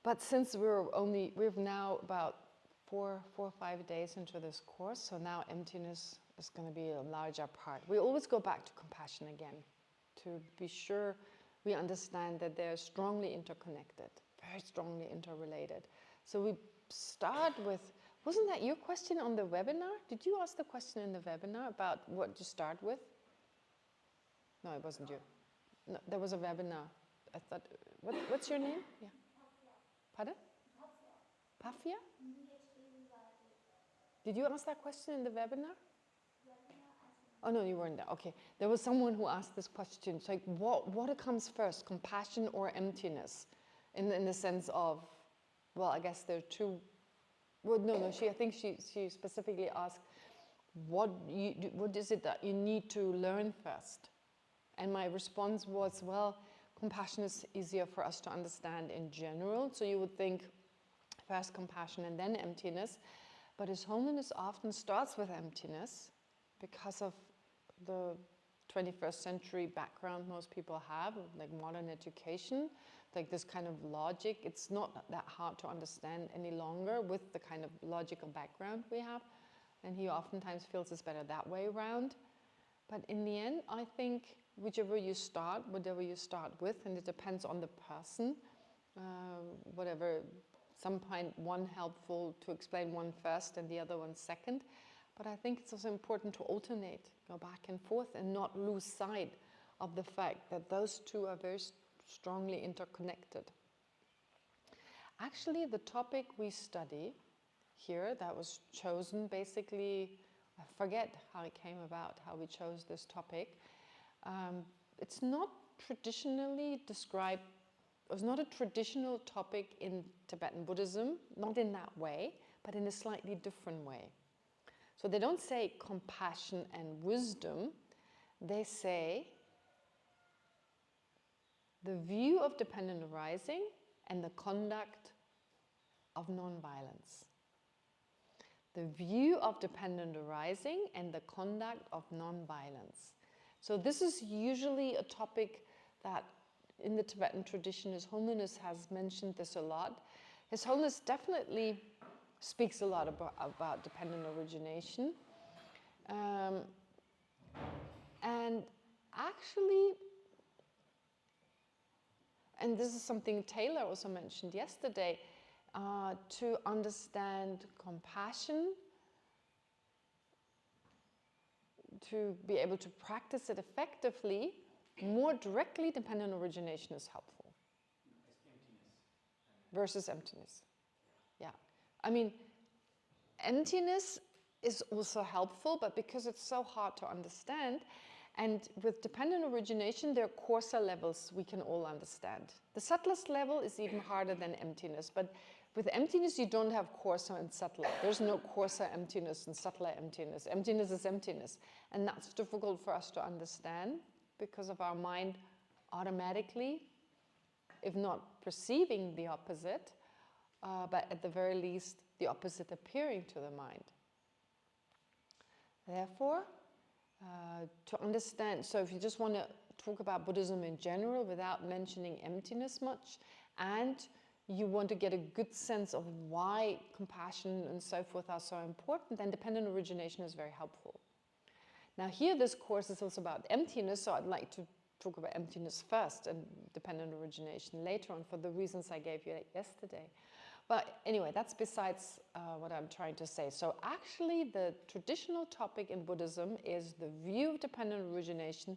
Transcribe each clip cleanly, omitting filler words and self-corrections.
But since we're now about 4 or 5 days into this course, so now emptiness is going to be a larger part. We always go back to compassion again, to be sure we understand that they're strongly interconnected, very strongly interrelated. So we start with, wasn't that your question on the webinar? Did you ask the question in the webinar about what to start with? No, it wasn't you. No, there was a webinar. I thought, what's your name? Yeah. Pardon? Pafia? Did you ask that question in the webinar? Oh no, you weren't there. Okay. There was someone who asked this question. It's like, what comes first, compassion or emptiness? In the sense of, well, I guess there are two. Well, no. I think she specifically asked, what is it that you need to learn first? And my response was, well, compassion is easier for us to understand in general. So you would think first compassion and then emptiness. But His Holiness often starts with emptiness because of the 21st century background most people have, like modern education, like this kind of logic. It's not that hard to understand any longer with the kind of logical background we have. And he oftentimes feels it's better that way around. But in the end, I think whatever you start with, and it depends on the person, whatever, some find one helpful to explain one first and the other one second. But I think it's also important to alternate, go back and forth, and not lose sight of the fact that those two are very strongly interconnected. Actually, the topic we study here, that was chosen basically, I forget how it came about, how we chose this topic. It's not traditionally described, it's not a traditional topic in Tibetan Buddhism, not in that way, but in a slightly different way. So they don't say compassion and wisdom, they say the view of dependent arising and the conduct of non-violence. The view of dependent arising and the conduct of non-violence. So this is usually a topic that in the Tibetan tradition, His Holiness has mentioned this a lot. His Holiness definitely speaks a lot about dependent origination. And actually, and this is something Taylor also mentioned yesterday, to understand compassion, to be able to practice it effectively, more directly dependent origination is helpful. Emptiness. Versus emptiness. Yeah. I mean, emptiness is also helpful, but because it's so hard to understand, and with dependent origination, there are coarser levels we can all understand. The subtlest level is even harder than emptiness, but with emptiness, you don't have coarser and subtler. There's no coarser emptiness and subtler emptiness. Emptiness is emptiness, and that's difficult for us to understand because of our mind automatically, if not perceiving the opposite, but at the very least, the opposite appearing to the mind. Therefore, to understand, so if you just want to talk about Buddhism in general without mentioning emptiness much, and you want to get a good sense of why compassion and so forth are so important, then dependent origination is very helpful. Now here this course is also about emptiness, so I'd like to talk about emptiness first and dependent origination later on for the reasons I gave you yesterday. But anyway, that's besides what I'm trying to say. So actually the traditional topic in Buddhism is the view of dependent origination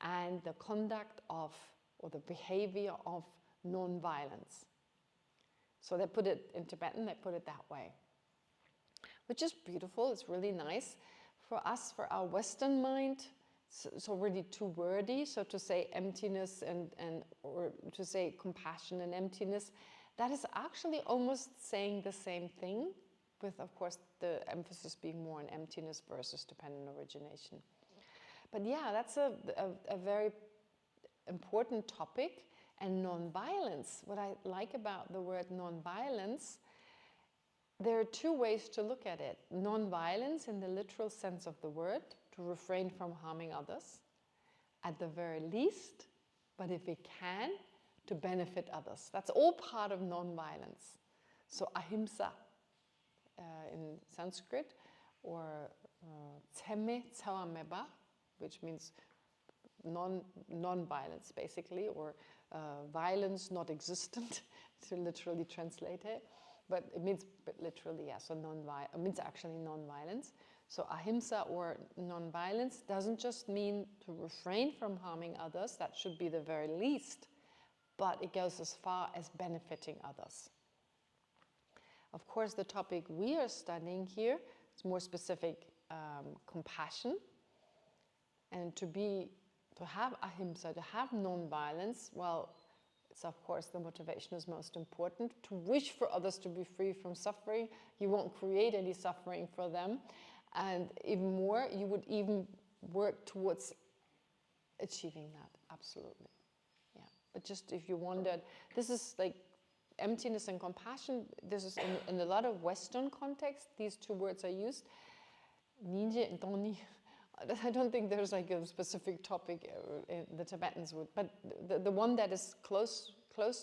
and the conduct of, or the behavior of non-violence. So they put it in Tibetan, they put it that way. Which is beautiful, it's really nice. For us, for our Western mind, it's already too wordy. So to say emptiness or to say compassion and emptiness, that is actually almost saying the same thing, with of course the emphasis being more on emptiness versus dependent origination. But yeah, that's a very important topic. And non-violence, what I like about the word non-violence, there are two ways to look at it. Non-violence in the literal sense of the word, to refrain from harming others, at the very least, but if we can, to benefit others. That's all part of non-violence. So ahimsa in Sanskrit, or tseme tsawameba, which means non-violence basically, or violence not existent, to literally translate it. But it means literally, yeah, so it means actually non-violence. So ahimsa, or non-violence, doesn't just mean to refrain from harming others, that should be the very least, but it goes as far as benefiting others. Of course, the topic we are studying here is more specific, compassion, and to have ahimsa, to have non-violence, well, it's of course the motivation is most important. To wish for others to be free from suffering, you won't create any suffering for them, and even more, you would even work towards achieving that, absolutely. Yeah, but just if you wondered, this is like emptiness and compassion, this is in a lot of Western contexts, these two words are used. I don't think there's like a specific topic the Tibetans would, but the one that is close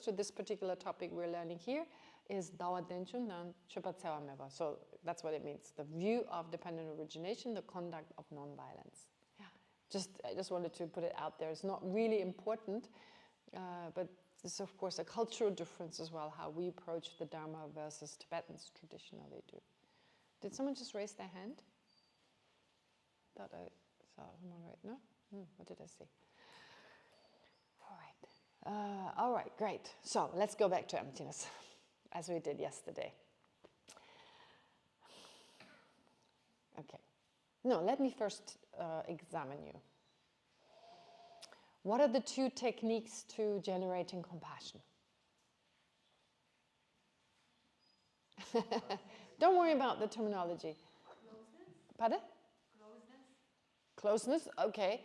to this particular topic we're learning here is Dawa Denchun Nan Chupa-tsewa Meva. So that's what it means, the view of dependent origination, the conduct of non-violence. Yeah. I just wanted to put it out there. It's not really important, but it's of course a cultural difference as well, how we approach the Dharma versus Tibetans traditionally do. Did someone just raise their hand? Thought I saw someone, right? No? What did I see? All right, great. So let's go back to emptiness, as we did yesterday. Okay. No, let me first examine you. What are the two techniques to generating compassion? Don't worry about the terminology. Closeness. Pardon? Closeness, okay.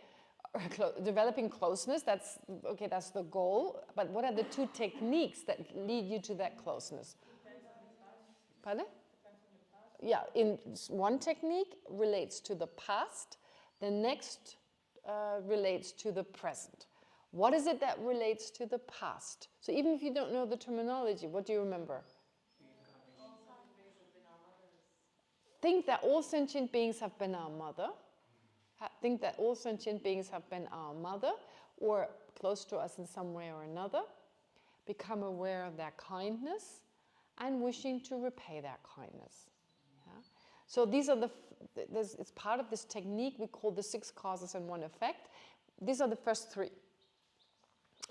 Developing closeness, that's okay, that's the goal. But what are the two techniques that lead you to that closeness? Depends on the past. Pardon? Depends on the past. Yeah, one technique relates to the past, the next relates to the present. What is it that relates to the past? So even if you don't know the terminology, what do you remember? Think that all sentient beings have been our mother. Think that all sentient beings have been our mother, or close to us in some way or another. Become aware of their kindness and wishing to repay that kindness. Yeah? So these are it's part of this technique we call the 6 causes and 1 effect. These are the first 3.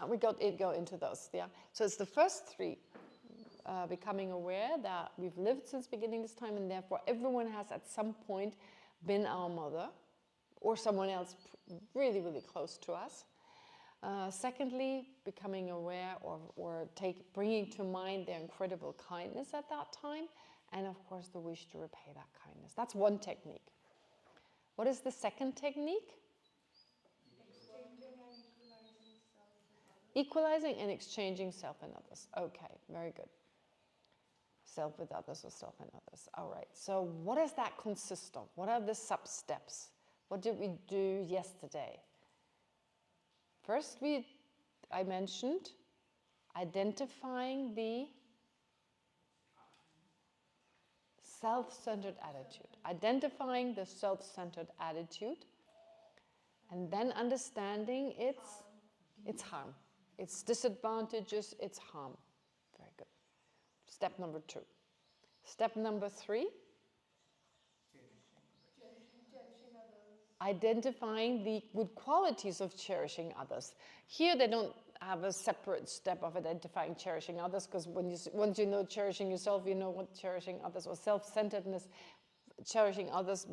We go into those. Yeah. So it's the first 3. Becoming aware that we've lived since beginning this time, and therefore everyone has at some point been our mother, or someone else really, really close to us. Secondly, becoming aware or bringing to mind their incredible kindness at that time, and of course the wish to repay that kindness. That's one technique. What is the second technique? Equalizing and exchanging self and others. Okay, very good. Self with others or self and others. All right, so what does that consist of? What are the sub-steps? What did we do yesterday? First, I mentioned identifying the self-centered attitude. Identifying the self-centered attitude, and then understanding its harm, its disadvantages, its harm. Very good. Step number 2. Step number 3. Identifying the good qualities of cherishing others. Here they don't have a separate step of identifying cherishing others, because once you know cherishing yourself, you know what cherishing others, or self-centeredness, cherishing others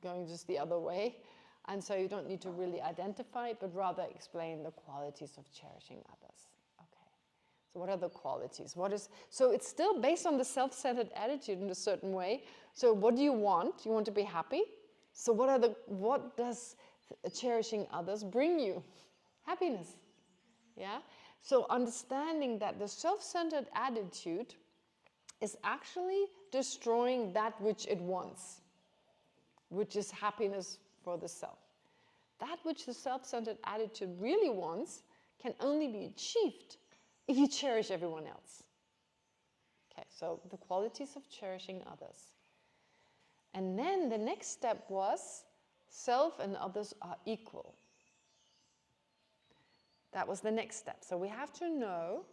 going just the other way. And so you don't need to really identify it, but rather explain the qualities of cherishing others. Okay. So what are the qualities? So it's still based on the self-centered attitude in a certain way. So what do you want? You want to be happy? So what does cherishing others bring you? Happiness. Yeah? So understanding that the self-centered attitude is actually destroying that which it wants, which is happiness for the self. That which the self-centered attitude really wants can only be achieved if you cherish everyone else. Okay, so the qualities of cherishing others. And then the next step was self and others are equal. That was the next step. So we have to know,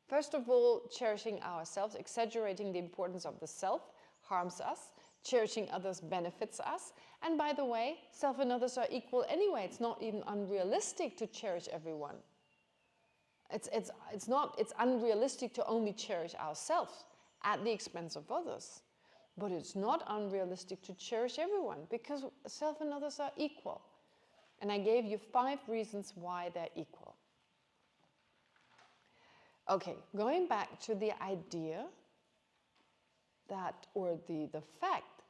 first of all, cherishing ourselves, exaggerating the importance of the self harms us. Cherishing others benefits us. And by the way, self and others are equal anyway. It's not even unrealistic to cherish everyone. It's unrealistic to only cherish ourselves at the expense of others. But it's not unrealistic to cherish everyone because self and others are equal. And I gave you 5 reasons why they're equal. Okay, going back to the idea that, or the fact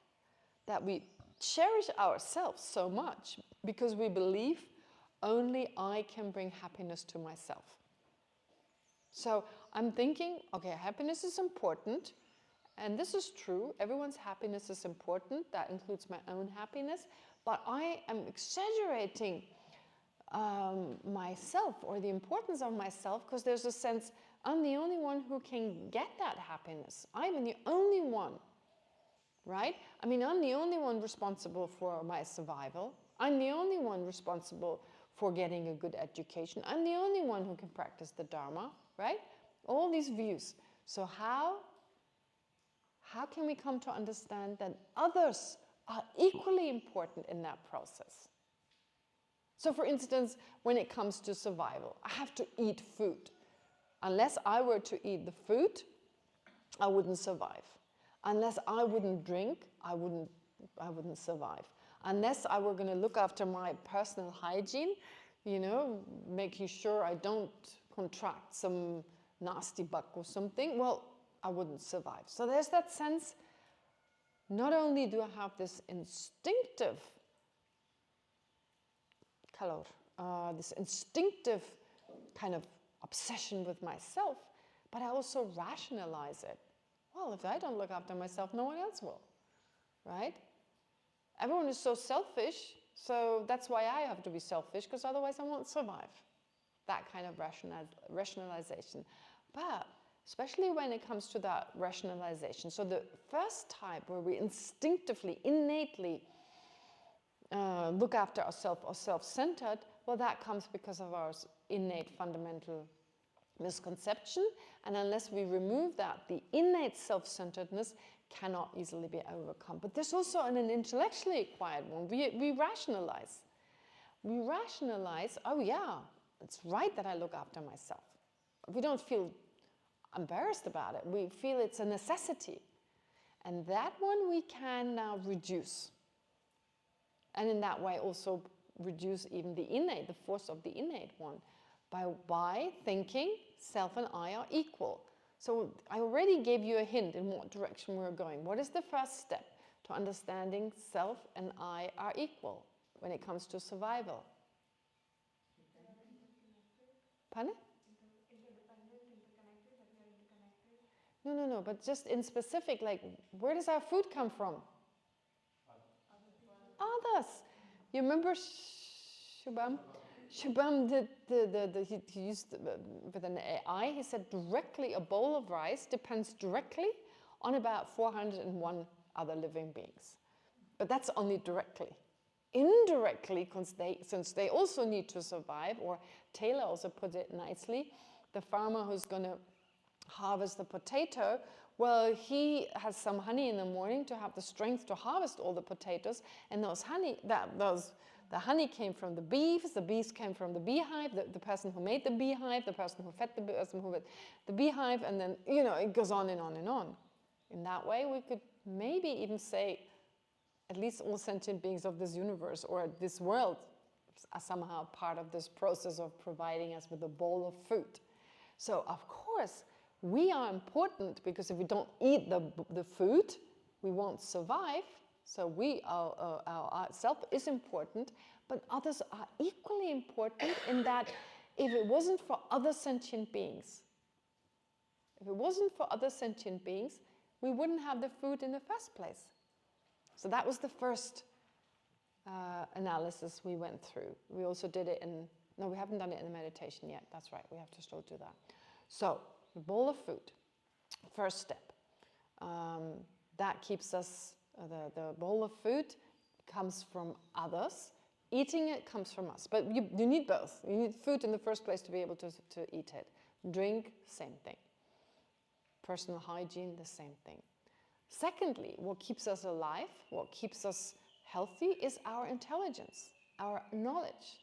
that we cherish ourselves so much because we believe only I can bring happiness to myself. So I'm thinking, okay, happiness is important, and this is true. Everyone's happiness is important. That includes my own happiness. But I am exaggerating myself or the importance of myself because there's a sense I'm the only one who can get that happiness. I'm the only one, right? I mean, I'm the only one responsible for my survival. I'm the only one responsible for getting a good education. I'm the only one who can practice the Dharma, right? All these views. So how can we come to understand that others are equally important in that process? So for instance, when it comes to survival, I have to eat food. Unless I were to eat the food, I wouldn't survive. Unless I wouldn't drink, I wouldn't survive. Unless I were going to look after my personal hygiene, making sure I don't contract some nasty bug or something, well, I wouldn't survive. So there's that sense, not only do I have this instinctive kind of obsession with myself, but I also rationalize it. Well, if I don't look after myself, no one else will, right? Everyone is so selfish, so that's why I have to be selfish, because otherwise I won't survive. That kind of rationalization. But especially when it comes to that rationalization, so the first type where we instinctively, innately look after ourselves or self-centered, well, that comes because of our innate fundamental misconception, and unless we remove that, the innate self-centeredness cannot easily be overcome. But there's also an intellectually acquired one. We rationalize. We rationalize, oh yeah, it's right that I look after myself. We don't feel embarrassed about it. We feel it's a necessity. And that one we can now reduce. And in that way also reduce even the force of the innate one, by thinking self and I are equal. So I already gave you a hint in what direction we're going. What is the first step to understanding self and I are equal when it comes to survival? Pardon? Interdependent, interconnected, that we are interconnected. No, but just in specific, like, where does our food come from? Others. You remember Shubham? Shubham did he used with an AI. He said directly a bowl of rice depends directly on about 401 other living beings, but that's only directly. Indirectly, since they also need to survive, or Taylor also put it nicely, the farmer who's going to harvest the potato, well, he has some honey in the morning to have the strength to harvest all the potatoes, and the honey came from the bees came from the beehive, the person who made the beehive, the person who fed the person who fed the beehive, and then, it goes on and on and on. In that way, we could maybe even say at least all sentient beings of this universe or this world are somehow part of this process of providing us with a bowl of food. So, of course, we are important because if we don't eat the food, we won't survive. So our self is important, but others are equally important in that if it wasn't for other sentient beings, we wouldn't have the food in the first place. So that was the first analysis we went through. We also did it we haven't done it in the meditation yet. That's right, we have to still do that. So, a bowl of food, first step. That keeps us, the bowl of food comes from others. Eating it comes from us. But you need both. You need food in the first place to be able to eat it. Drink, same thing. Personal hygiene, the same thing. Secondly, what keeps us alive, what keeps us healthy is our intelligence, our knowledge.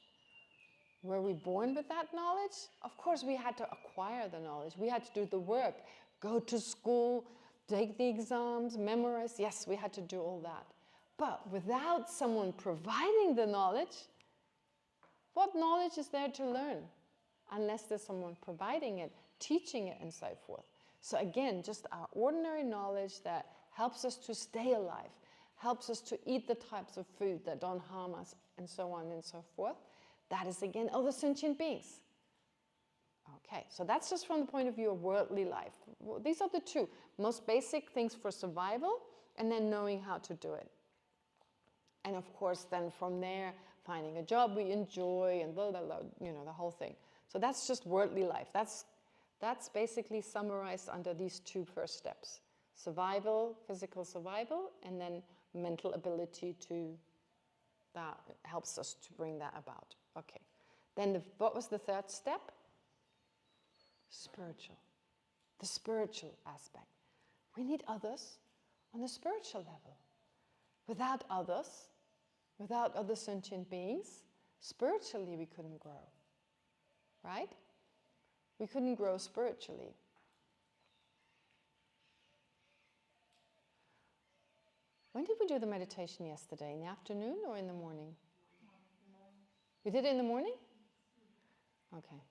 Were we born with that knowledge? Of course, we had to acquire the knowledge. We had to do the work, go to school, take the exams, memorize. Yes, we had to do all that. But without someone providing the knowledge, what knowledge is there to learn? Unless there's someone providing it, teaching it, and so forth. So again, just our ordinary knowledge that helps us to stay alive, helps us to eat the types of food that don't harm us, and so on and so forth. That is again other sentient beings. Okay, so that's just from the point of view of worldly life. Well, these are the two most basic things for survival, and then knowing how to do it. And of course, then from there, finding a job we enjoy, and blah, blah, blah, you know, the whole thing. So that's just worldly life. That's basically summarized under these two first steps. Survival, physical survival, and then mental ability to, that helps us to bring that about. Okay. Then what was the third step? Spiritual. The spiritual aspect. We need others on the spiritual level. Without others, without other sentient beings, spiritually we couldn't grow. Right? We couldn't grow spiritually. When did we do the meditation yesterday? In the afternoon or in the morning? We did it in the morning? Okay.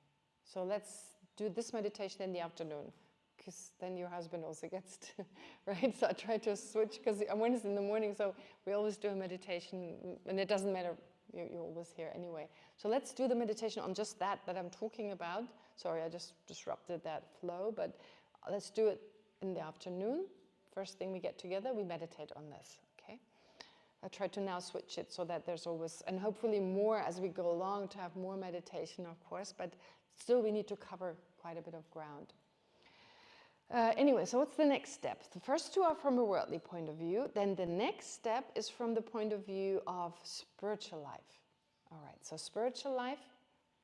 So let's do this meditation in the afternoon, because then your husband also gets to, right? So I try to switch, because when it's in the morning, so we always do a meditation, and it doesn't matter, you're always here anyway. So let's do the meditation on just that I'm talking about. Sorry, I just disrupted that flow, but let's do it in the afternoon. First thing we get together, we meditate on this, okay? I try to now switch it so that there's always, and hopefully more as we go along, to have more meditation, of course, but still we need to cover quite a bit of ground. Anyway, so what's the next step? The first two are from a worldly point of view. Then the next step is from the point of view of spiritual life. All right, so spiritual life,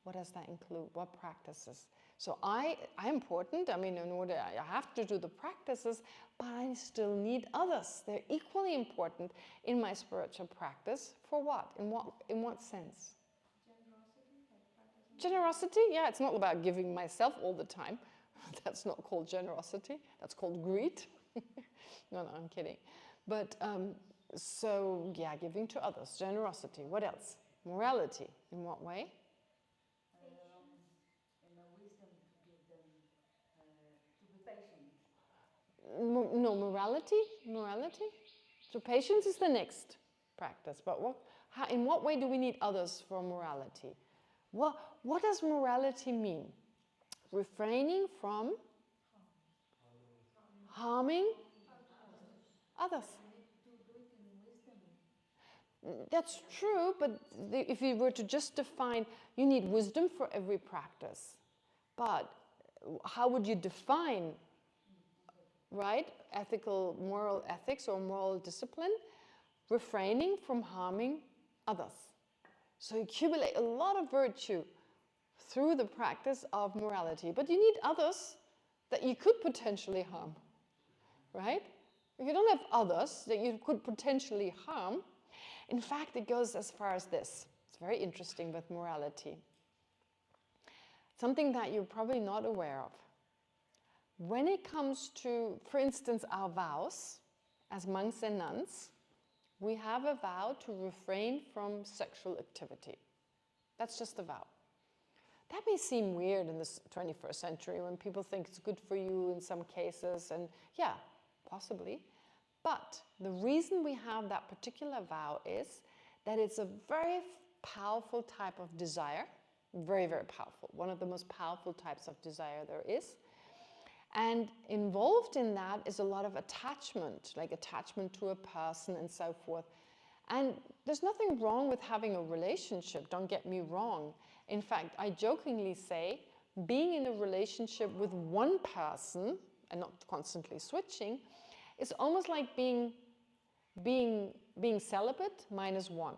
what does that include? What practices? So I'm important. I mean, in order, I have to do the practices, but I still need others. They're equally important in my spiritual practice. For what? In what sense? Generosity? Yeah, it's not about giving myself all the time. That's not called generosity. That's called greed. No, I'm kidding. But so, yeah, giving to others. Generosity. What else? Morality. In what way? And the wisdom to give them, to be patient. No, morality. So patience is the next practice. But in what way do we need others for morality? What does morality mean? Refraining from harming others. That's true, but if you were to just define, you need wisdom for every practice. But how would you define, right, moral ethics or moral discipline? Refraining from harming others. So you accumulate a lot of virtue through the practice of morality. But you need others that you could potentially harm, right? If you don't have others that you could potentially harm, in fact, it goes as far as this. It's very interesting with morality. Something that you're probably not aware of. When it comes to, for instance, our vows, as monks and nuns, we have a vow to refrain from sexual activity. That's just a vow. That may seem weird in this 21st century when people think it's good for you in some cases, and yeah, possibly. But the reason we have that particular vow is that it's a very powerful type of desire, very, very powerful, one of the most powerful types of desire there is. And involved in that is a lot of attachment, like attachment to a person and so forth. And there's nothing wrong with having a relationship, don't get me wrong. In fact, I jokingly say, being in a relationship with one person and not constantly switching is almost like being celibate minus one.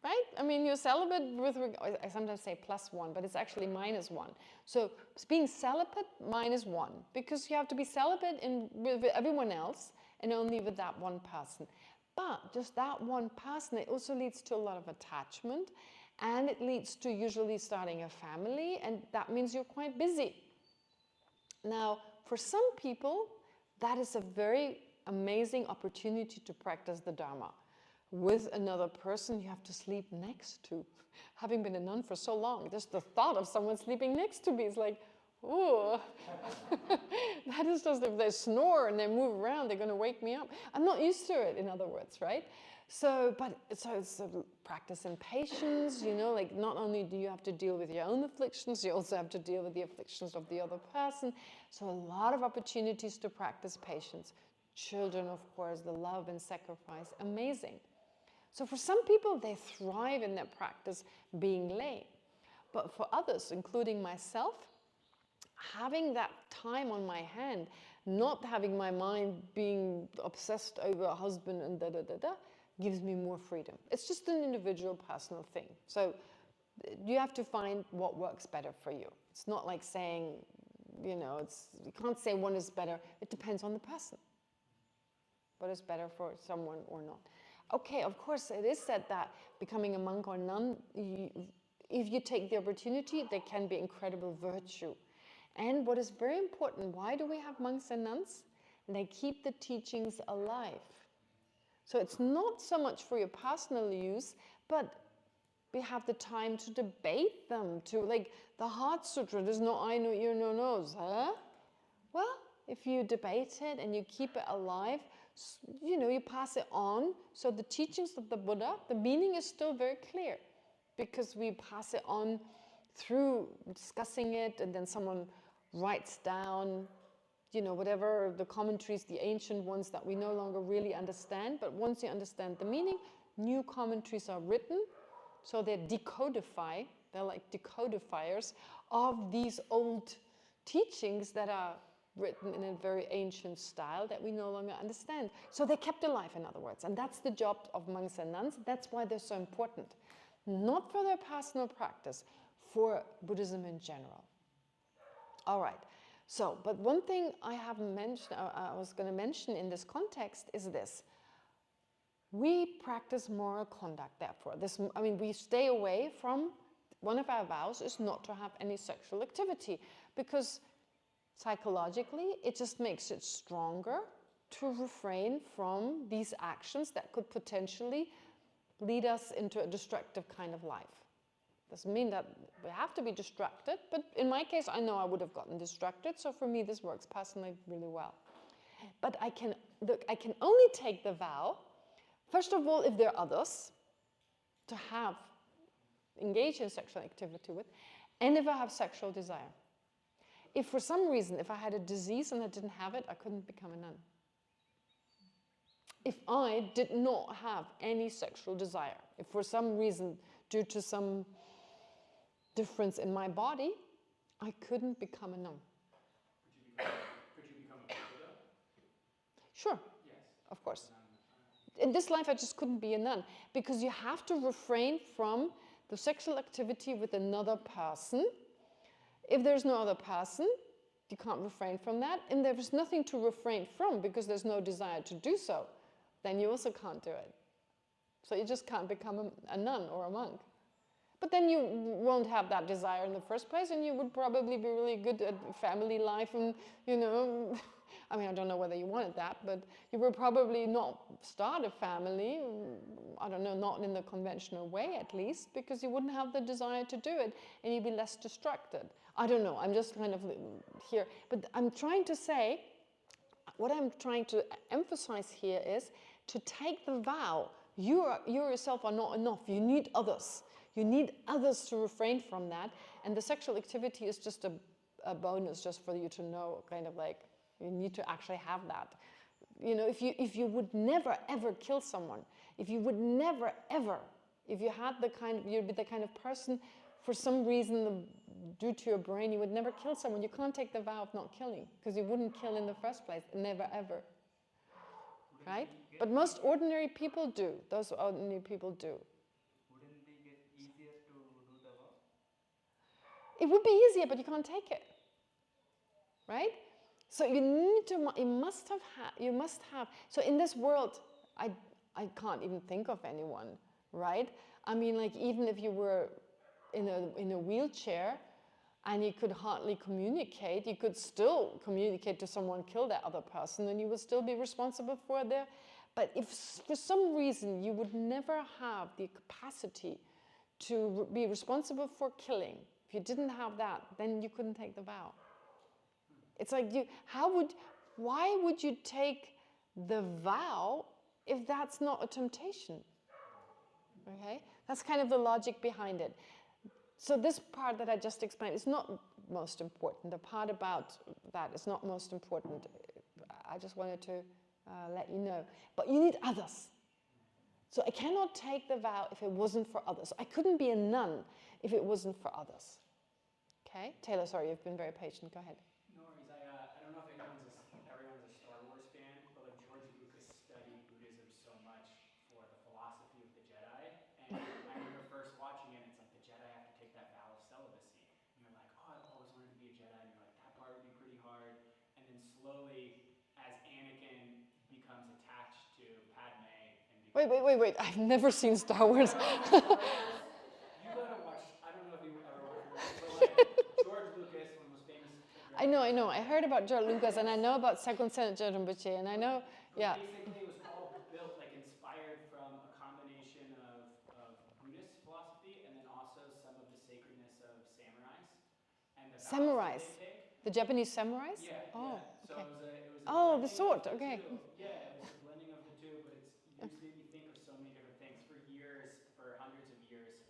Right? I mean, you're celibate with, I sometimes say plus one, but it's actually minus one. So it's being celibate minus one, because you have to be celibate with everyone else and only with that one person. But just that one person, it also leads to a lot of attachment, and it leads to usually starting a family, and that means you're quite busy. Now, for some people, that is a very amazing opportunity to practice the Dharma. With another person you have to sleep next to. Having been a nun for so long, just the thought of someone sleeping next to me is like, ooh. That is just, if they snore and they move around, they're going to wake me up. I'm not used to it, in other words, right? So it's a practice in patience, you know, like not only do you have to deal with your own afflictions, you also have to deal with the afflictions of the other person. So a lot of opportunities to practice patience. Children, of course, the love and sacrifice, amazing. So for some people, they thrive in their practice being lay. But for others, including myself, having that time on my hand, not having my mind being obsessed over a husband and gives me more freedom. It's just an individual, personal thing. So you have to find what works better for you. It's not like saying, you know, you can't say one is better. It depends on the person. What is better for someone or not. Okay, of course, it is said that becoming a monk or nun, if you take the opportunity, there can be incredible virtue. And what is very important, why do we have monks and nuns? They keep the teachings alive. So it's not so much for your personal use, but we have the time to debate them, to like the Heart Sutra, there's no eye, no ear, no nose, huh? Well, if you debate it and you keep it alive, you know, you pass it on. So the teachings of the Buddha, the meaning is still very clear, because we pass it on through discussing it, and then someone writes down, you know, whatever the commentaries, the ancient ones that we no longer really understand. But once you understand the meaning, new commentaries are written. So they decodify, they're like decodifiers of these old teachings that are written in a very ancient style that we no longer understand. So they're kept alive, in other words. And that's the job of monks and nuns. That's why they're so important. Not for their personal practice, for Buddhism in general. All right. So, but one thing I haven't mentioned, I was going to mention in this context is this. We practice moral conduct, therefore. We stay away from, one of our vows is not to have any sexual activity, because psychologically, it just makes it stronger to refrain from these actions that could potentially lead us into a destructive kind of life. Doesn't mean that we have to be distracted, but in my case, I know I would have gotten distracted, so for me, this works personally really well. But I can only take the vow, first of all, if there are others to engage in sexual activity with, and if I have sexual desire. If for some reason, if I had a disease and I didn't have it, I couldn't become a nun. If I did not have any sexual desire, if for some reason, due to some difference in my body, I couldn't become a nun. Could you become a Buddha? Sure. Yes. Of course. In this life, I just couldn't be a nun, because you have to refrain from the sexual activity with another person. If there's no other person, you can't refrain from that. And there is nothing to refrain from, because there's no desire to do so. Then you also can't do it. So you just can't become a nun or a monk. But then you won't have that desire in the first place, and you would probably be really good at family life and, you know, I mean, I don't know whether you wanted that, but you would probably not start a family, I don't know, not in the conventional way at least, because you wouldn't have the desire to do it, and you'd be less distracted. I don't know, I'm just kind of here. But I'm trying to say, what I'm trying to emphasize here is to take the vow. You yourself are not enough, you need others. You need others to refrain from that, and the sexual activity is just a bonus, just for you to know, kind of like, you need to actually have that. You know, if you would never ever kill someone, if you would never ever, if you had you'd be the kind of person for some reason, due to your brain, you would never kill someone. You can't take the vow of not killing because you wouldn't kill in the first place, never ever, right? But most ordinary people do. Those ordinary people do. Wouldn't they get easier to do the vow? It would be easier, but you can't take it, right? So you need to. You must have. So in this world, I can't even think of anyone, right? I mean, like even if you were in a wheelchair and you could hardly communicate, you could still communicate to someone, kill that other person, and you would still be responsible for their. But if for some reason you would never have the capacity to be responsible for killing, if you didn't have that, then you couldn't take the vow. It's like why would you take the vow if that's not a temptation? Okay, that's kind of the logic behind it. So this part that I just explained is not most important. The part about that is not most important. I just wanted to let you know. But you need others. So I cannot take the vow if it wasn't for others. I couldn't be a nun if it wasn't for others. Okay, Taylor, sorry, you've been very patient. Go ahead. No worries. I don't know if everyone's a Star Wars fan, but like George Lucas studied Buddhism so much for the philosophy of the Jedi. And I remember first watching it, and it's like the Jedi have to take that vow of celibacy. And you're like, oh, I've always wanted to be a Jedi. And you're like, that part would be pretty hard. And then slowly, as Anakin becomes attached to Padme and becomes... Wait. I've never seen Star Wars. You gotta watch, I don't know if you ever watched it, but like George Lucas, one of the most famous... I know. I heard about George Lucas, and I know about Second Senate Rinpoche, and I know, yeah. Basically, it was all built, like inspired from a combination of Buddhist philosophy and then also some of the sacredness of samurais and the vows that Samurais. they take. The Japanese samurais? Yeah, Oh, yeah. So okay. it was a Oh, the blending sword, of the okay. two. Yeah, it was a blending of the two, but it just made me think of so many different things. For years, for hundreds of years,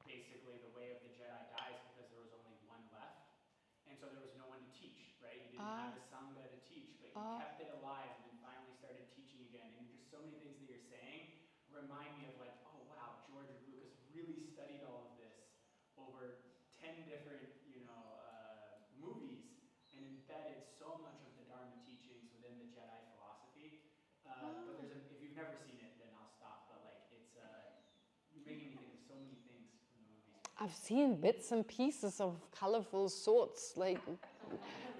basically the way of the Jedi dies because there was only one left. And so there was no one to teach, right? You didn't have a Sangha to teach, but you kept it alive and then finally started teaching again. And just so many things that you're saying remind me of like, oh wow, George Lucas really studied all of this over 10 different, movies and embedded so much of the Dharma teachings within the Jedi philosophy. But if you've never seen it, then I'll stop. But like, you're making me think of so many things from the movies. I've seen bits and pieces of colorful swords, like,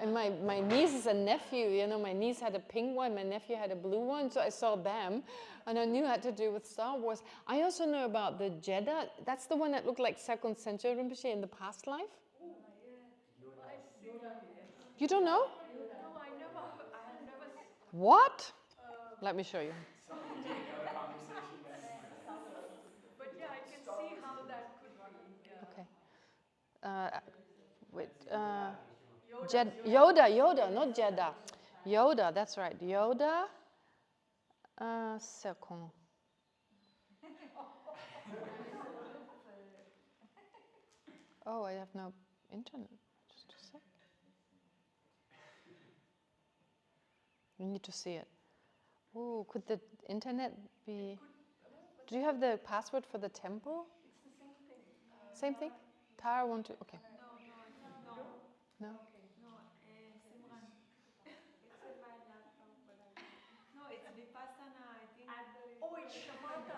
and my nieces and nephew, my niece had a pink one, my nephew had a blue one, so I saw them, and I knew it had to do with Star Wars. I also know about the Jeddah. That's the one that looked like Second Century Rinpoche in the past life? You don't know? No, I have never. What? Let me show you. Something to take another conversation then. But yeah, I can see how that could be. Yeah. Okay. Yoda, not Jeddah. Yoda, that's right. Yoda. Second. Oh, I have no internet. Just a sec. You need to see it. Oh, could the internet be... Do you have the password for the temple? It's the same thing. Same thing? Tara, want to... Okay. No. No? Simran. It's in my laptop, but I don't. No, it's Vipassana, I think. Oh, it's Shamatha.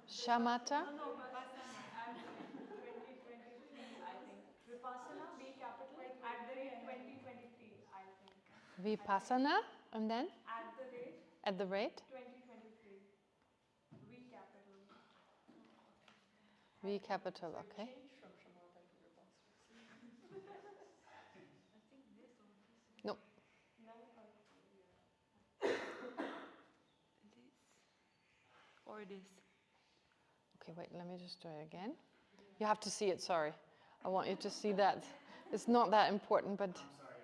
Shamatha? No, Vipassana. At 2023, I think. Vipassana, V capital, at the rate 2023, I think. Vipassana, and then? At the rate 2023. 2023. V capital. V capital, okay. No. Or this. Okay, wait, let me just do it again. You have to see it, sorry. I want you to see that. It's not that important, but... I'm sorry,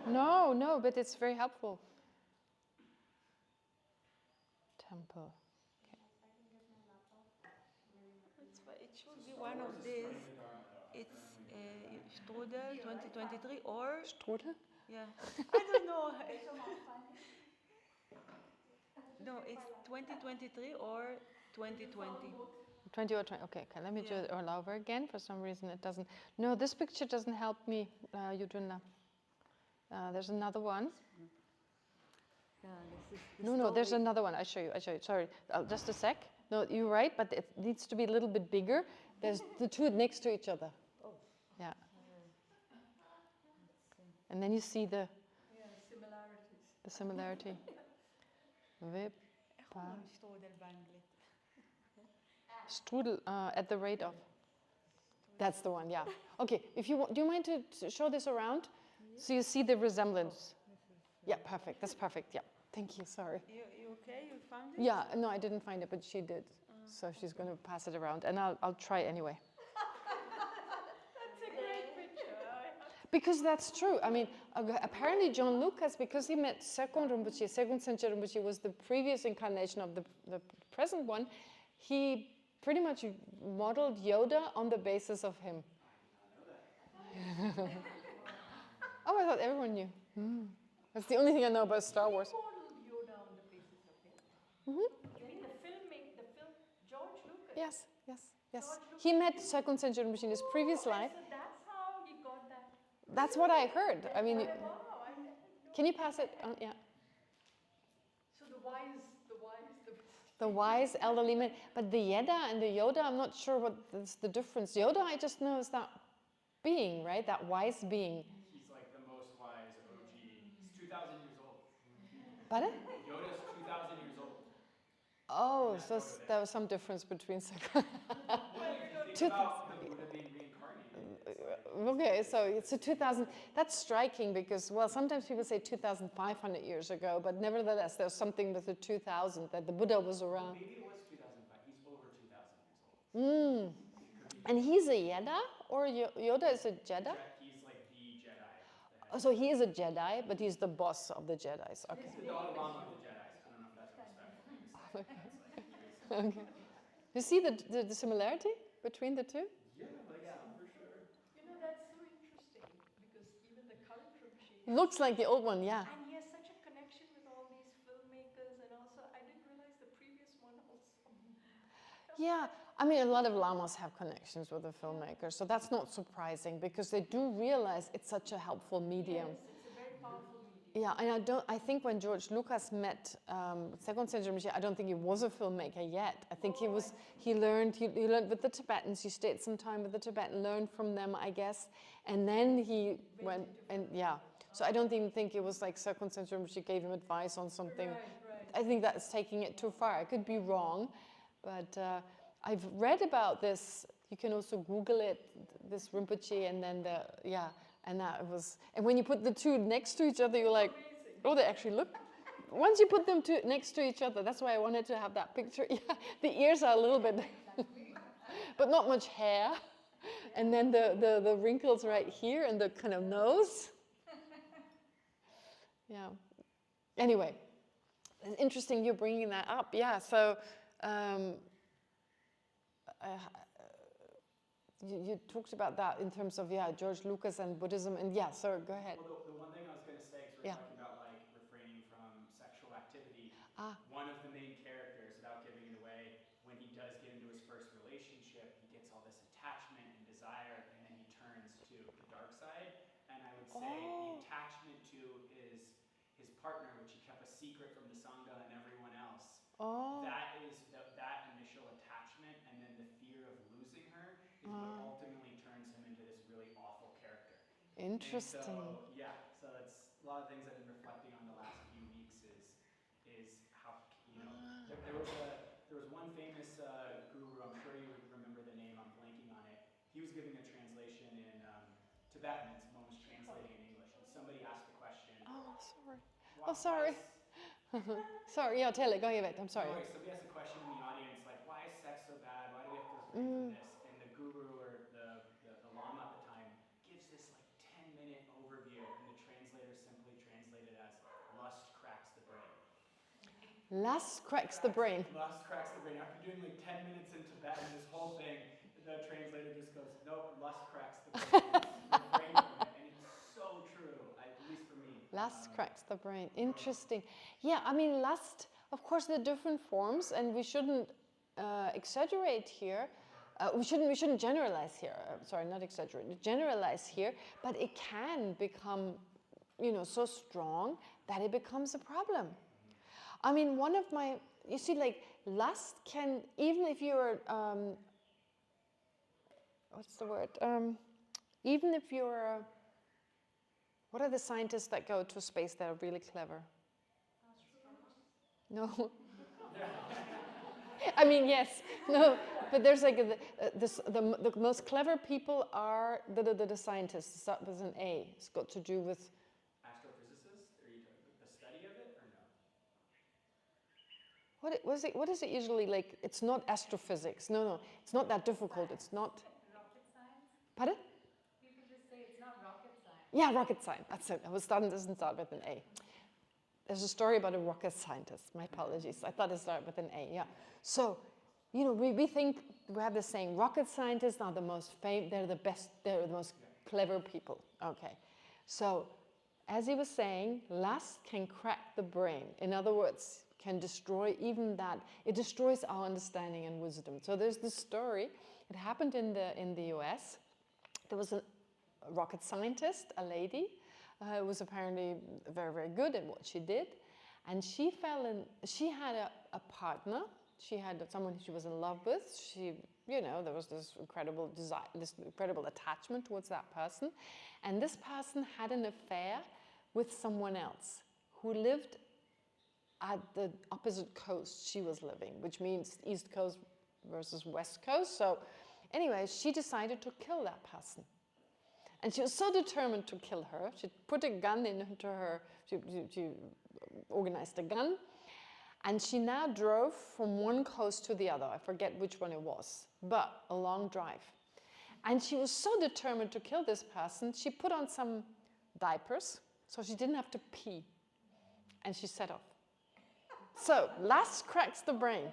everyone. No, but it's very helpful. Temple. It should be one of these. It's Strudel 2023 or... Strudel? Yeah. I don't know. No, it's 2023 or 2020. 20 or 20. Okay, let me Yeah. do it all over again. For some reason it doesn't. No, this picture doesn't help me, Yudhuna. There's another one. Yeah, this is the No, there's story. another one. I show you. Sorry, just a sec. No, you're right, but it needs to be a little bit bigger. There's the two next to each other. Oh. Yeah. Let's see. And then you see the Similarities. similarity. Vip, strudel at the rate of. That's the one. Yeah. Okay. If you do, you mind to show this around, so you see the resemblance? Yeah. Perfect. That's perfect. Yeah. Thank you. Sorry. You okay? You found it? Yeah. No, I didn't find it, but she did. So she's going to pass it around, and I'll try anyway. That's a great picture. Because that's true. I mean, apparently John Lucas, because he met Second Rinpoche, Second Senche Rinpoche was the previous incarnation of the present one, he pretty much modeled Yoda on the basis of him. Oh, I thought everyone knew. That's the only thing I know about Star Wars. Who modeled Yoda on the basis of him? Mm-hmm. You mean the film George Lucas? Yes. George He met Second Senche Rinpoche in his previous life. So that's how he got that. That's what I heard. I mean, Wow, I didn't know. can you pass it? Yeah. So the wise. The wise elderly man. But the Yeda and the Yoda, I'm not sure what is the difference. Yoda, I just know is that being, right? That wise being. He's like the most wise OG. He's 2,000 years old. Pardon? Yoda's 2,000 years old. Oh, so there was some difference between second. Well, if you think about the Buddha being reincarnated, it's like, Okay, so it's a 2000. That's striking because, well, sometimes people say 2,500 years ago, but nevertheless, there's something with the 2000 that the Buddha was around. maybe it was 2005. He's over 2,000 years old. And he's a Yeda, or Yoda is a Jedi? He's like the Jedi. Oh, so he is a Jedi, but he's the boss of the Jedis. Okay. He's the Dalai Lama of the Jedi. I don't know if that's a respectful thing to say. It's like, Okay. You see the similarity between the two? yeah, like for sure. You know, that's so interesting because even the current Rinpoche. Looks like the old one, yeah. And he has such a connection with all these filmmakers, and also I didn't realize the previous one also. Yeah, I mean, a lot of lamas have connections with the filmmakers, so that's not surprising because they do realize it's such a helpful medium. Yes, it's a very powerful medium. Yeah, and I think when George Lucas met Second Senche Rinpoche, I don't think he was a filmmaker yet. I think he learned with the Tibetans. He stayed some time with the Tibetans, learned from them, I guess, and then he went and yeah. So I don't even think it was like Second Senche Rinpoche gave him advice on something. Right. I think that's taking it too far. I could be wrong, but I've read about this. You can also Google it, this Rinpoche, and then and when you put the two next to each other, you're like, oh, they actually look. Once you put them next to each other, that's why I wanted to have that picture. Yeah, the ears are a little bit, but not much hair, and then the wrinkles right here and the kind of nose. Yeah. Anyway, it's interesting you're bringing that up. Yeah. So. You talked about that in terms of George Lucas and Buddhism, and so go ahead. Well, the one thing I was going to say, because we're talking about like refraining from sexual activity, one of the main characters, without giving it away, when he does get into his first relationship, he gets all this attachment and desire, and then he turns to the dark side. And I would say the attachment to his partner, which he kept a secret from the Sangha and everyone else. That is that initial attachment, and then the fear of losing her is what ultimately turns him into this really awful character. Interesting. So that's a lot of things I've been reflecting on the last few weeks is how there was one famous guru, I'm sure you would remember the name, I'm blanking on it. He was giving a translation in Tibetan, and someone was translating in English, and somebody asked the question. Oh, sorry. Sorry, tell it, go ahead. I'm sorry. No, somebody asked a question in the audience, like, why is sex so bad? Why do we have to refrain from this? And the guru or the lama at the time gives this like 10-minute overview, and the translator simply translated as lust cracks the brain. Lust cracks the brain. Lust cracks the brain. After doing like 10 minutes in Tibetan, this whole thing, the translator just goes, nope, lust cracks the brain. Refrain from it. And it's so true, at least for me. Lust cracks the brain. Interesting. Yeah, I mean, lust, of course, there are different forms, and we shouldn't exaggerate here. We shouldn't generalize here. Sorry, not exaggerate. Generalize here, but it can become, so strong that it becomes a problem. I mean, you see, like lust can, even if you're, what's the word? Even if you're, what are the scientists that go to space that are really clever? No. I mean, yes, no, but there's like the most clever people are the scientists. Start with an A. It's got to do with Astrophysicists? Are you talking the study of it or no? what is it usually like? It's not astrophysics. No, it's not that difficult. It's not Rocket science? Pardon? People just say it's not rocket science. Yeah, rocket science. That's it. Doesn't start with an A. There's a story about a rocket scientist. My apologies. I thought it started with an A. Yeah. So, we think we have the saying: rocket scientists are the most famous. They're the best. They're the most clever people. Okay. So, as he was saying, lust can crack the brain. In other words, can destroy even that. It destroys our understanding and wisdom. So there's this story. It happened in the U.S. There was a rocket scientist, a lady, who was apparently very, very good at what she did. And she had a partner. She had someone she was in love with. There was this incredible desire, this incredible attachment towards that person. And this person had an affair with someone else who lived at the opposite coast she was living, which means East Coast versus West Coast. So anyway, she decided to kill that person. And she was so determined to kill her. She put a gun into her, she organized a gun. And she now drove from one coast to the other. I forget which one it was, but a long drive. And she was so determined to kill this person, she put on some diapers so she didn't have to pee. And she set off. So, lust cracks the brain.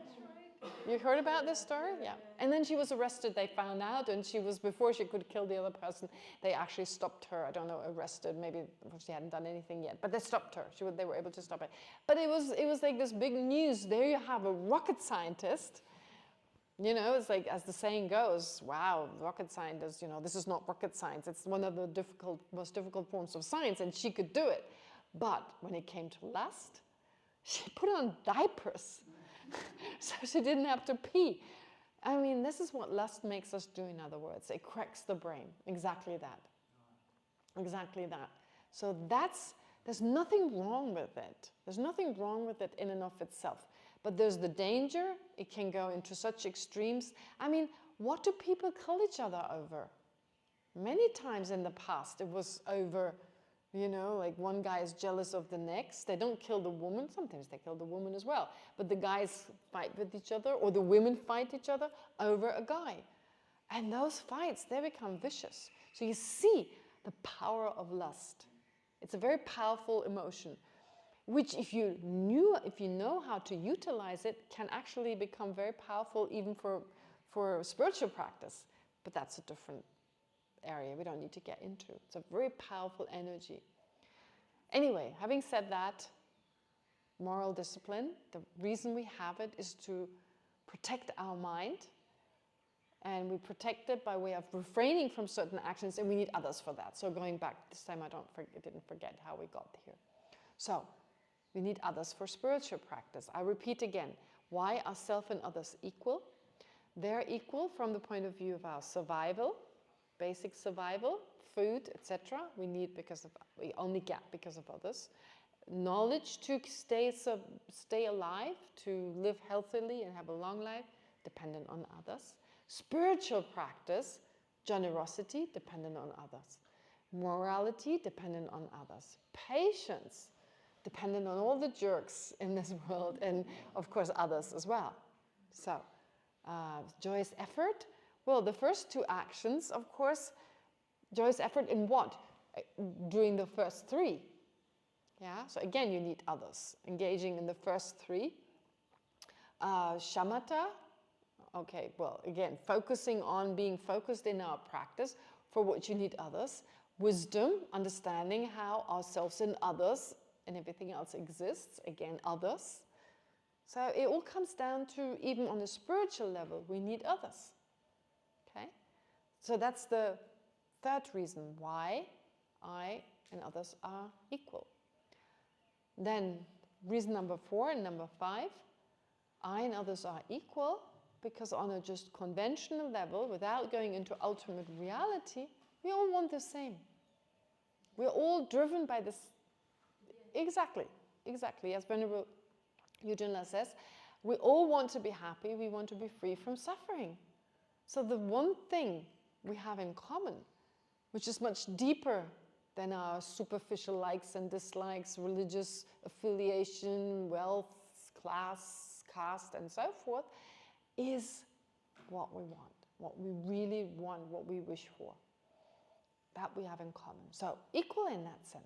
You heard about this story? Yeah. And then she was arrested, they found out, and before she could kill the other person, they actually stopped her. I don't know, arrested, maybe she hadn't done anything yet, but they stopped her. They were able to stop her. But it was like this big news. There you have a rocket scientist. It's like, as the saying goes, wow, rocket scientist, this is not rocket science. It's one of the most difficult forms of science, and she could do it. But when it came to lust, she put on diapers. So she didn't have to pee. I mean, this is what lust makes us do, in other words. It cracks the brain. Exactly that. Exactly that. So there's nothing wrong with it. There's nothing wrong with it in and of itself. But there's the danger. It can go into such extremes. I mean, what do people kill each other over? Many times in the past, it was over, like one guy is jealous of the next. They don't kill the woman. Sometimes they kill the woman as well. But the guys fight with each other, or the women fight each other over a guy. And those fights, they become vicious. So you see the power of lust. It's a very powerful emotion, which if you know how to utilize it, can actually become very powerful even for spiritual practice. But that's a different area we don't need to get into. It's a very powerful energy. Anyway, having said that, moral discipline, the reason we have it is to protect our mind, and we protect it by way of refraining from certain actions, and we need others for that. So going back, this time I didn't forget how we got here. So we need others for spiritual practice. I repeat again, why are self and others equal? They're equal from the point of view of our survival, basic survival, food, etc. We only get because of others. Knowledge to stay alive, to live healthily and have a long life, dependent on others. Spiritual practice, generosity, dependent on others. Morality, dependent on others. Patience, dependent on all the jerks in this world, and of course others as well. So, joyous effort. Well, the first two actions, of course, joyous effort in what? Doing the first three. Yeah, so again, you need others. Engaging in the first three. Shamatha. Okay, well, again, focusing on being focused in our practice, for which you need others. Wisdom, understanding how ourselves and others and everything else exists. Again, others. So it all comes down to, even on a spiritual level, we need others. Okay? So that's the third reason why I and others are equal. Then reason number 4 and number 5, I and others are equal because on a just conventional level, without going into ultimate reality, we all want the same. We're all driven by this. Exactly. As Venerable Eugenia says, we all want to be happy, we want to be free from suffering. So the one thing we have in common, which is much deeper than our superficial likes and dislikes, religious affiliation, wealth, class, caste, and so forth, is what we want, what we really want, what we wish for. That we have in common. So equal in that sense.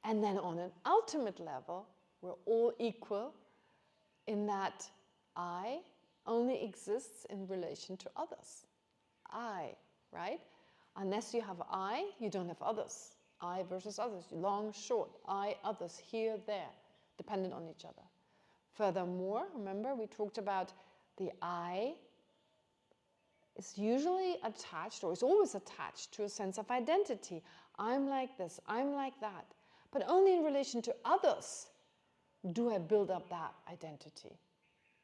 And then on an ultimate level, we're all equal in that I only exists in relation to others. I, right? Unless you have I, you don't have others. I versus others, long, short, I, others, here, there, dependent on each other. Furthermore, remember we talked about the I is usually attached, or is always attached to a sense of identity. I'm like this, I'm like that. But only in relation to others do I build up that identity.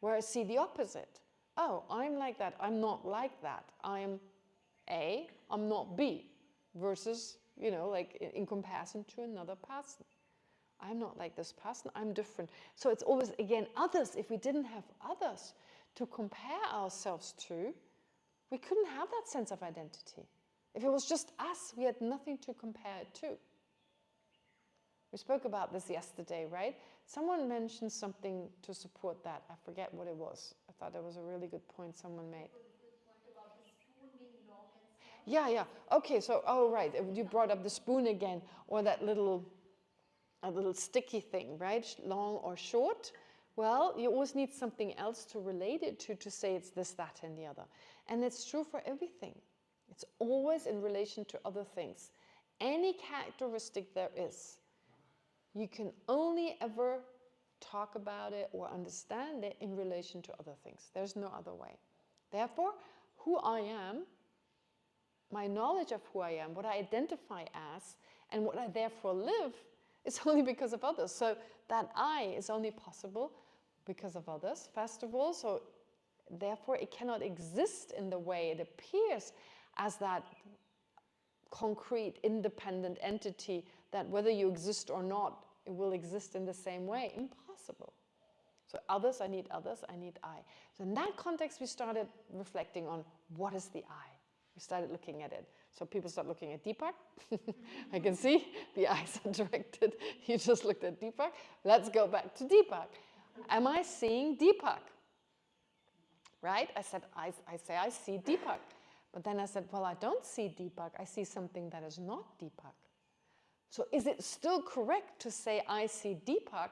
Where I see the opposite. Oh, I'm like that, I'm not like that. I'm A, I'm not B. Versus, like in comparison to another person. I'm not like this person, I'm different. So it's always, again, others. If we didn't have others to compare ourselves to, we couldn't have that sense of identity. If it was just us, we had nothing to compare it to. We spoke about this yesterday, right? Someone mentioned something to support that. I forget what it was. I thought it was a really good point someone made. Yeah. Okay, so, right, you brought up the spoon again, or that little sticky thing, right? Long or short. Well, you always need something else to relate it to say it's this, that, and the other. And it's true for everything. It's always in relation to other things. Any characteristic there is, you can only ever talk about it or understand it in relation to other things. There's no other way. Therefore, who I am, my knowledge of who I am, what I identify as, and what I therefore live, is only because of others. So that I is only possible because of others, first of all. So therefore, it cannot exist in the way it appears as that concrete, independent entity that whether you exist or not, it will exist in the same way. Impossible. So others, I need I. So in that context, we started reflecting on what is the I. We started looking at it. So people start looking at Deepak. I can see the eyes are directed. You just looked at Deepak. Let's go back to Deepak. Am I seeing Deepak? Right? I said, I say I see Deepak. But then I said, well, I don't see Deepak. I see something that is not Deepak. So is it still correct to say I see Deepak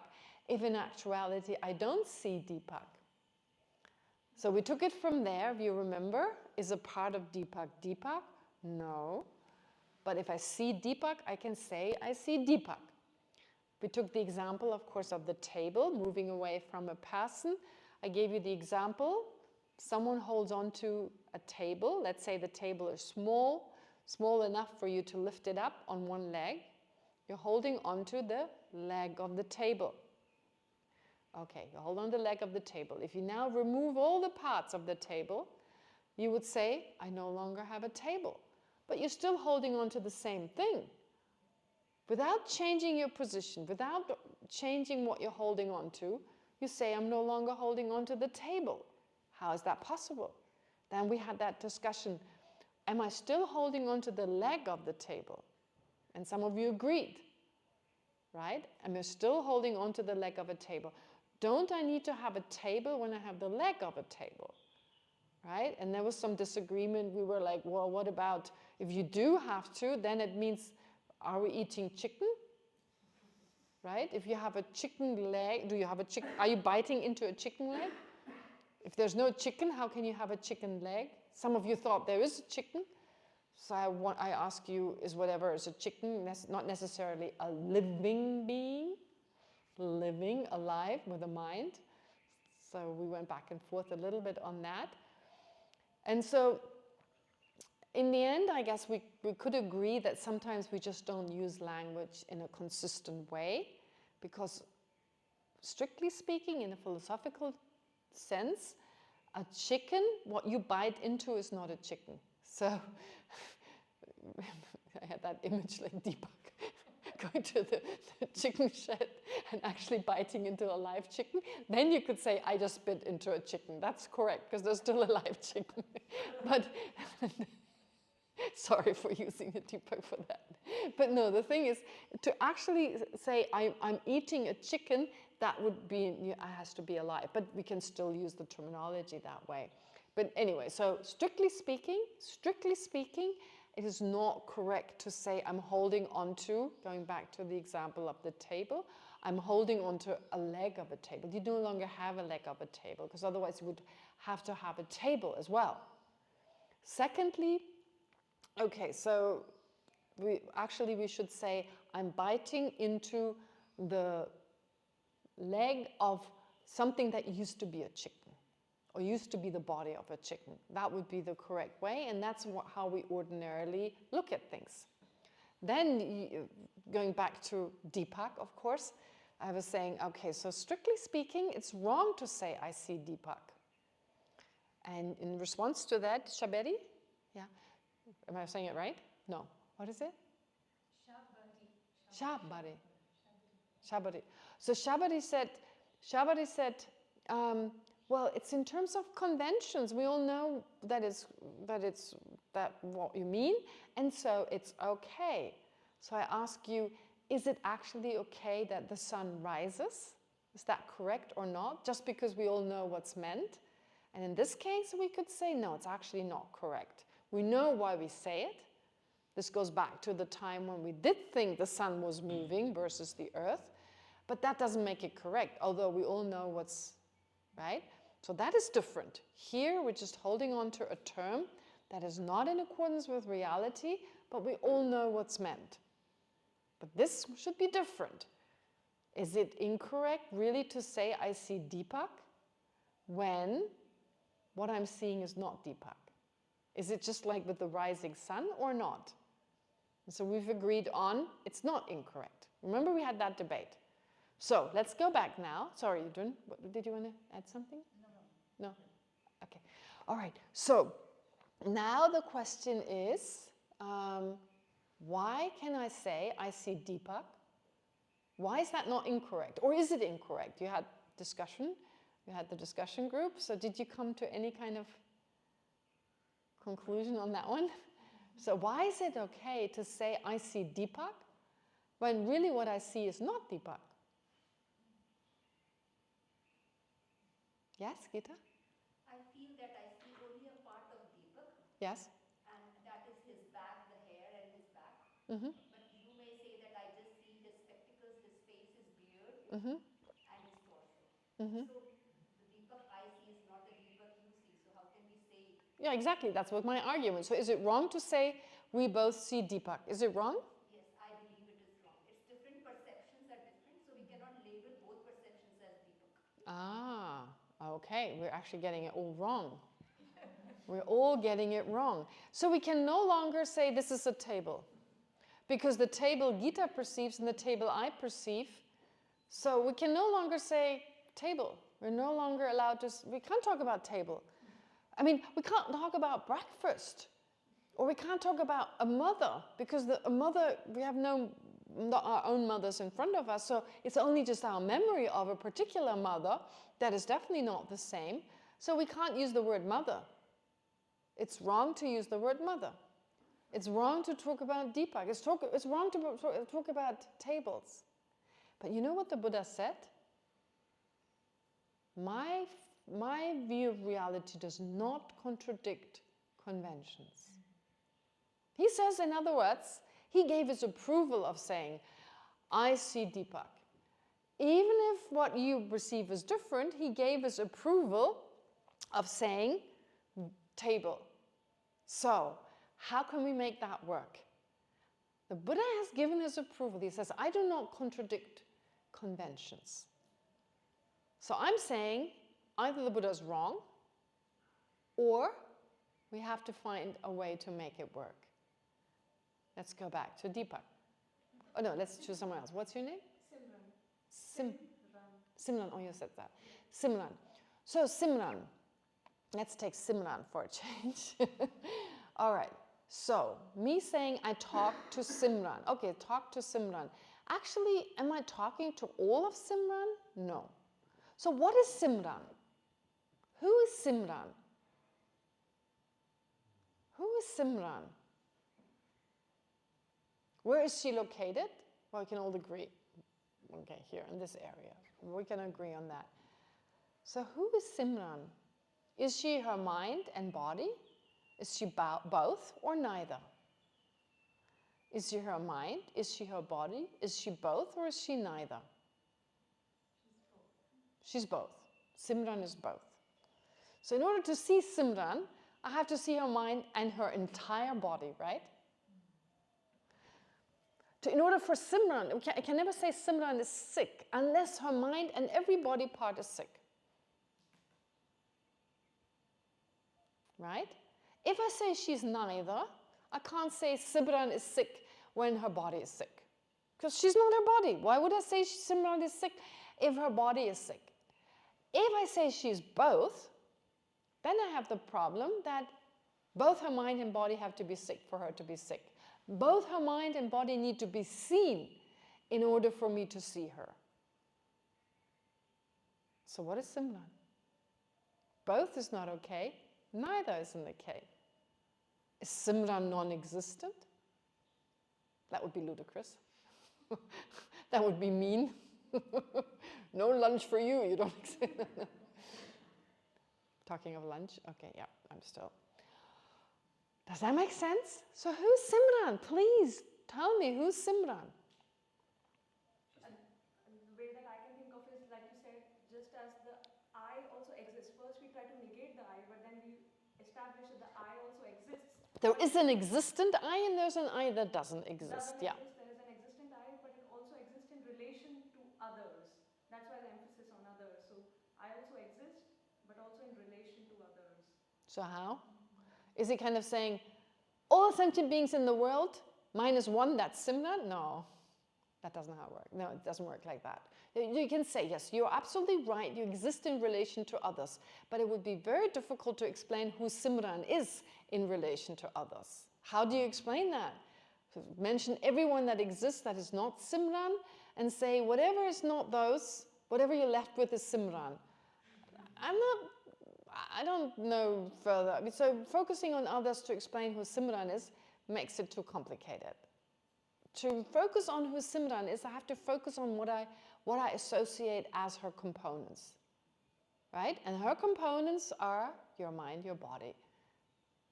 if in actuality I don't see Deepak? So we took it from there, if you remember. Is a part of Deepak Deepak? No. But if I see Deepak, I can say I see Deepak. We took the example, of course, of the table, moving away from a person. I gave you the example. Someone holds on to a table. Let's say the table is small enough for you to lift it up on one leg. You're holding onto the leg of the table. Okay, you hold on the leg of the table. If you now remove all the parts of the table, you would say, I no longer have a table. But you're still holding on to the same thing. Without changing your position, without changing what you're holding on to, you say, I'm no longer holding on to the table. How is that possible? Then we had that discussion. Am I still holding on to the leg of the table? And some of you agreed, right? Am I still holding on to the leg of a table? Don't I need to have a table when I have the leg of a table? Right? And there was some disagreement. We were like, well, what about if you do have to, then it means, are we eating chicken? Right? If you have a chicken leg, do you have a chicken? Are you biting into a chicken leg? If there's no chicken, how can you have a chicken leg? Some of you thought there is a chicken. So I ask you, is whatever is a chicken not necessarily a living being? Living, alive, with a mind? So we went back and forth a little bit on that. And so in the end, I guess we could agree that sometimes we just don't use language in a consistent way, because strictly speaking, in a philosophical sense, a chicken, what you bite into is not a chicken. So I had that image like Deepak going to the chicken shed and actually biting into a live chicken. Then you could say, I just bit into a chicken. That's correct, because there's still a live chicken. But sorry for using a Deepak for that. But no, the thing is, to actually say, I'm eating a chicken, that would be, it has to be alive. But we can still use the terminology that way. But anyway, so strictly speaking, it is not correct to say I'm holding onto, going back to the example of the table, I'm holding onto a leg of a table. You no longer have a leg of a table, because otherwise you would have to have a table as well. Secondly, okay, so we should say I'm biting into the leg of something that used to be a chicken, or used to be the body of a chicken. That would be the correct way, and that's how we ordinarily look at things. Then, going back to Deepak, of course, I was saying, okay, so strictly speaking, it's wrong to say, I see Deepak. And in response to that, Shabari, yeah, am I saying it right? No. What is it? Shabari. Shabari. So Shabari said, well, it's in terms of conventions. We all know that what you mean, and so it's okay. So I ask you, is it actually okay that the sun rises? Is that correct or not? Just because we all know what's meant. And in this case, we could say, no, it's actually not correct. We know why we say it. This goes back to the time when we did think the sun was moving versus the earth. But that doesn't make it correct, although we all know what's right. So that is different. Here, we're just holding on to a term that is not in accordance with reality, but we all know what's meant. But this should be different. Is it incorrect really to say I see Deepak when what I'm seeing is not Deepak? Is it just like with the rising sun or not? And so we've agreed on it's not incorrect. Remember, we had that debate. So let's go back now. Sorry, Yudun, did you want to add something? No? Okay. All right. So now the question is, why can I say I see Deepak? Why is that not incorrect? Or is it incorrect? You had discussion. You had the discussion group. So did you come to any kind of conclusion on that one? So why is it okay to say I see Deepak when really what I see is not Deepak? Yes, Gita? I feel that I see only a part of Deepak. Yes. And that is his back, the hair and his back. Mm-hmm. But you may say that I just see his spectacles, his face, his beard, Mm-hmm. and his torso. Mm-hmm. So the Deepak I see is not the Deepak you see. So how can we say? Yeah, exactly. That's what my argument. So is it wrong to say we both see Deepak? Is it wrong? Yes, I believe it is wrong. It's different perceptions are different, so we cannot label both perceptions as Deepak. Ah, okay. We're actually getting it all wrong. We're all getting it wrong. So we can no longer say this is a table, because the table Gita perceives and the table I perceive. So we can no longer say table. We're no longer allowed to, we can't talk about table. I mean, we can't talk about breakfast, or we can't talk about a mother, because a mother, we have no, not our own mothers in front of us, so it's only just our memory of a particular mother that is definitely not the same. So we can't use the word mother. It's wrong to use the word mother. It's wrong to talk about Deepak. It's wrong to talk about tables. But you know what the Buddha said? My view of reality does not contradict conventions. He says, in other words, he gave his approval of saying, I see Deepak. Even if what you perceive is different, he gave his approval of saying table. So, how can we make that work? The Buddha has given his approval. He says, I do not contradict conventions. So I'm saying, either the Buddha is wrong, or we have to find a way to make it work. Let's go back to Deepak. Oh no, let's choose someone else. What's your name? Simran. Simran, oh you said that. Simran. So Simran, let's take Simran for a change. All right, so me saying I talk to Simran. Okay, talk to Simran. Actually, am I talking to all of Simran? No. So what is Simran? Who is Simran? Who is Simran? Where is she located? Well, we can all agree. Okay, here in this area. We can agree on that. So who is Simran? Is she her mind and body? Is she both or neither? Is she her mind? Is she her body? Is she both or is she neither? She's both. Simran is both. So in order to see Simran, I have to see her mind and her entire body, right? In order for Simran, I can never say Simran is sick unless her mind and every body part is sick. Right? If I say she's neither, I can't say Simran is sick when her body is sick. Because she's not her body. Why would I say Simran is sick if her body is sick? If I say she's both, then I have the problem that both her mind and body have to be sick for her to be sick. Both her mind and body need to be seen in order for me to see her. So what is Simran? Both is not okay, neither isn't okay. Is Simran non-existent? That would be ludicrous. That would be mean. No lunch for you, you don't exist. Talking of lunch? Okay, yeah, I'm still. Does that make sense? So who's Simran? Please tell me, who's Simran? The way that I can think of is, like you said, just as the I also exists. First we try to negate the I, but then we establish that the I also exists. There is an existent I and there's an I that doesn't exist. There is an existent I, but it also exists in relation to others. That's why the emphasis on others. So I also exist, but also in relation to others. So how? Is it kind of saying, all sentient beings in the world, minus one, that's Simran? No, that doesn't how it works. No, it doesn't work like that. You can say, yes, you're absolutely right, you exist in relation to others, but it would be very difficult to explain who Simran is in relation to others. How do you explain that? So mention everyone that exists that is not Simran, and say, whatever is not those, whatever you're left with is Simran. I don't know further. I mean, so focusing on others to explain who Simran is makes it too complicated. To focus on who Simran is, I have to focus on what I associate as her components, right? And her components are your mind, your body.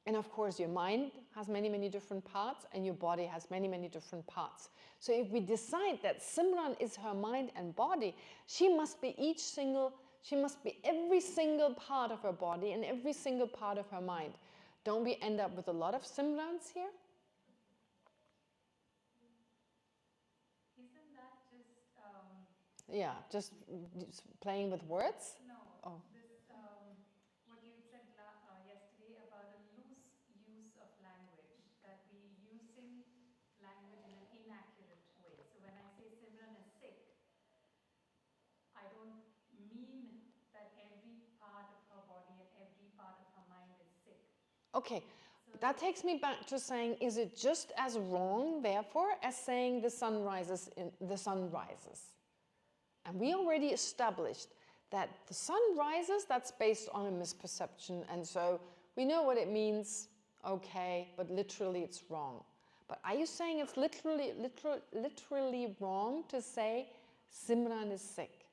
And of course, your mind has many, many different parts, and your body has many, many different parts. So if we decide that Simran is her mind and body, she must be every single part of her body and every single part of her mind. Don't we end up with a lot of Simrans here? Isn't that just... Yeah, just playing with words? No, Oh. what you said yesterday about a loose use of language, that we using language in an inaccurate way. So when I say Simran is sick, I don't mean that every part of her body and every part of her mind is sick. Okay, that takes me back to saying, is it just as wrong, therefore, as saying the sun rises? And we already established that the sun rises, that's based on a misperception, and so we know what it means, okay, but literally it's wrong. But are you saying it's literally wrong to say Simran is sick?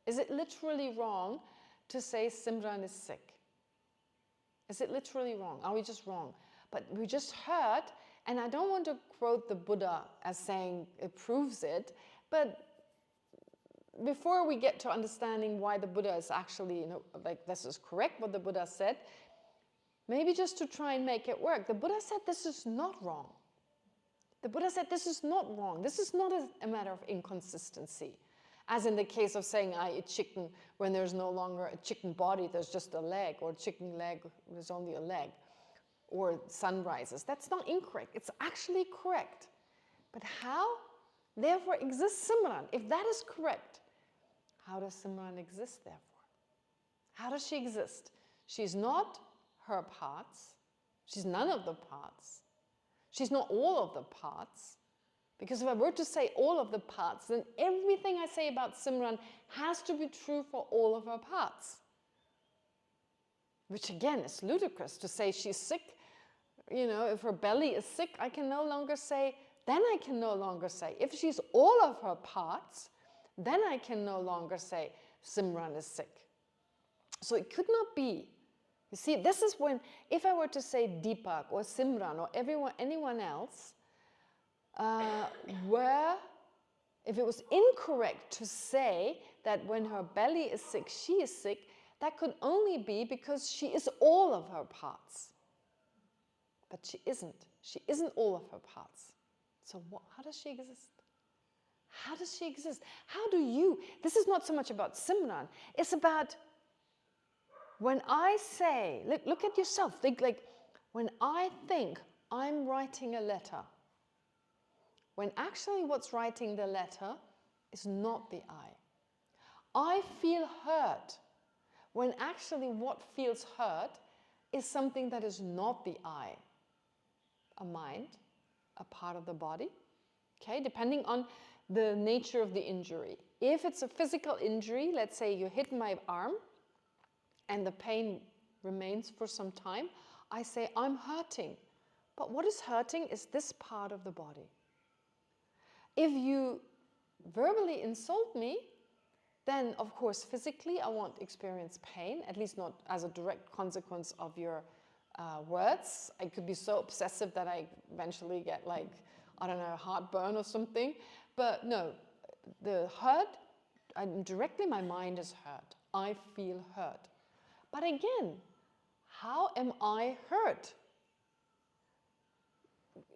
Is it literally wrong to say Simran is sick? Is it literally wrong? Are we just wrong? But we just heard, and I don't want to quote the Buddha as saying it proves it, but before we get to understanding why the Buddha is actually, like this is correct what the Buddha said, maybe just to try and make it work. The Buddha said this is not wrong. The Buddha said this is not wrong. This is not a matter of inconsistency. As in the case of saying I eat chicken when there's no longer a chicken body, there's just a leg, or chicken leg, there's only a leg, or sun rises. That's not incorrect. It's actually correct. But how, therefore, exists Simran? If that is correct, how does Simran exist, therefore? How does she exist? She's not her parts. She's none of the parts. She's not all of the parts. Because if I were to say all of the parts, then everything I say about Simran has to be true for all of her parts. Which again is ludicrous to say she's sick. You know, if her belly is sick, I can no longer say, then I can no longer say. If she's all of her parts, then I can no longer say Simran is sick. So it could not be. You see, this is when, if I were to say Deepak or Simran or anyone else, if it was incorrect to say that when her belly is sick, she is sick, that could only be because she is all of her parts. But she isn't. She isn't all of her parts. So how does she exist? How does she exist? How do you? This is not so much about Simran. It's about when I say, look at yourself. Think like, when I think I'm writing a letter, when actually what's writing the letter is not the I. I feel hurt, when actually what feels hurt is something that is not the I. A mind, a part of the body, okay, depending on the nature of the injury. If it's a physical injury, let's say you hit my arm and the pain remains for some time, I say I'm hurting. But what is hurting is this part of the body. If you verbally insult me, then of course physically I won't experience pain, at least not as a direct consequence of your words. I could be so obsessive that I eventually get like, I don't know, heartburn or something. But no, the hurt, directly my mind is hurt. I feel hurt. But again, how am I hurt?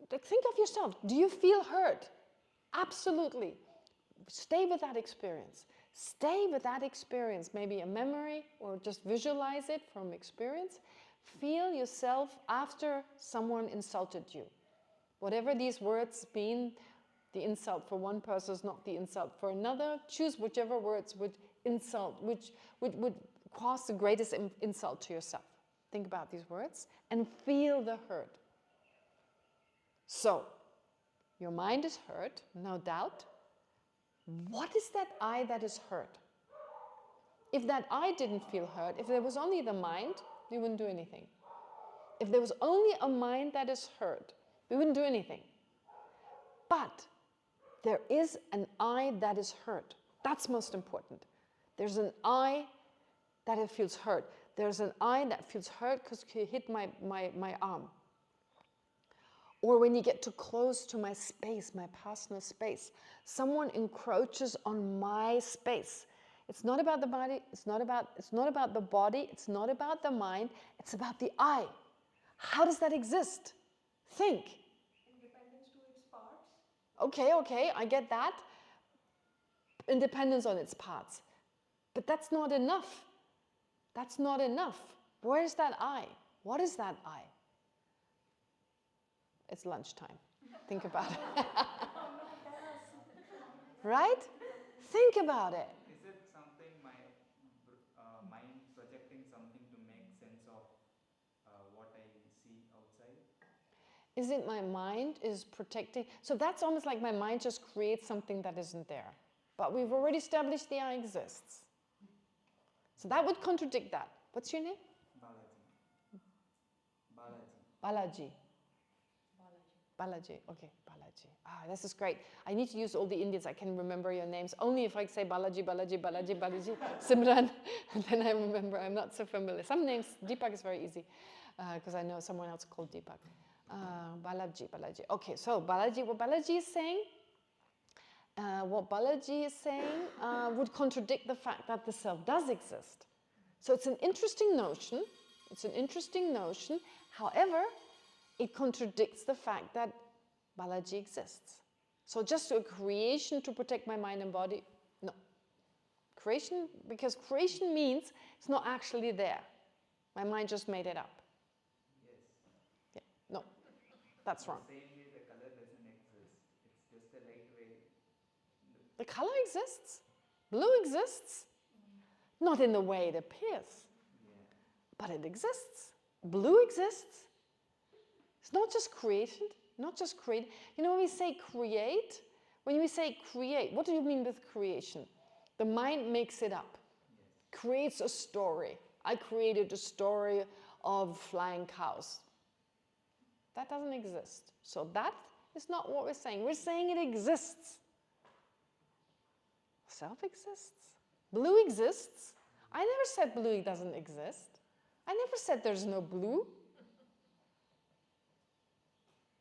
Think of yourself. Do you feel hurt? Absolutely. Stay with that experience. Stay with that experience, maybe a memory or just visualize it from experience. Feel yourself after someone insulted you. Whatever these words mean, the insult for one person is not the insult for another. Choose whichever words would insult, which would cause the greatest insult to yourself. Think about these words and feel the hurt. So, your mind is hurt, no doubt. What is that I that is hurt? If that I didn't feel hurt, if there was only the mind, we wouldn't do anything. If there was only a mind that is hurt, we wouldn't do anything. But there is an I that is hurt. That's most important. There's an I that it feels hurt. There's an I that feels hurt because you hit my arm. Or when you get too close to my space, my personal space, someone encroaches on my space. It's not about the body, it's not about the body, it's not about the mind, it's about the I. How does that exist? Think. Independence to its parts. Okay, I get that. Independence on its parts. But that's not enough. That's not enough. Where is that I? What is that I? It's lunchtime. Think about it. Right? Think about it. Is it something my mind projecting something to make sense of what I see outside? Is it my mind is protecting? So that's almost like my mind just creates something that isn't there. But we've already established the I exists. So that would contradict that. What's your name? Balaji. Balaji, okay, Balaji. Ah, this is great. I need to use all the Indians. I can remember your names. Only if I say Balaji, Simran, then I remember. I'm not so familiar. Some names, Deepak is very easy, because I know someone else called Deepak. Balaji. Okay, so Balaji, what Balaji is saying would contradict the fact that the self does exist. So it's an interesting notion. However, it contradicts the fact that Balaji exists. So just a creation to protect my mind and body, no, Creation, because creation means it's not actually there. My mind just made it up. Yes. Yeah. No, that's wrong. The same way the color doesn't exist. It's just the light way. The color exists. Blue exists. Not in the way it appears, Yeah. but it exists. Blue exists. It's not just creation, not just create. You know, when we say create, what do you mean with creation? The mind makes it up, creates a story. I created a story of flying cows. That doesn't exist. So that is not what we're saying. We're saying it exists. Self exists. Blue exists. I never said blue doesn't exist. I never said there's no blue.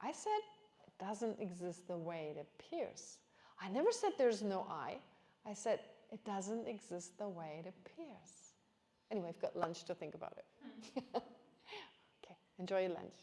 I said it doesn't exist the way it appears. I never said there's no I. I said it doesn't exist the way it appears. Anyway, I've got lunch to think about it. Okay, enjoy your lunch.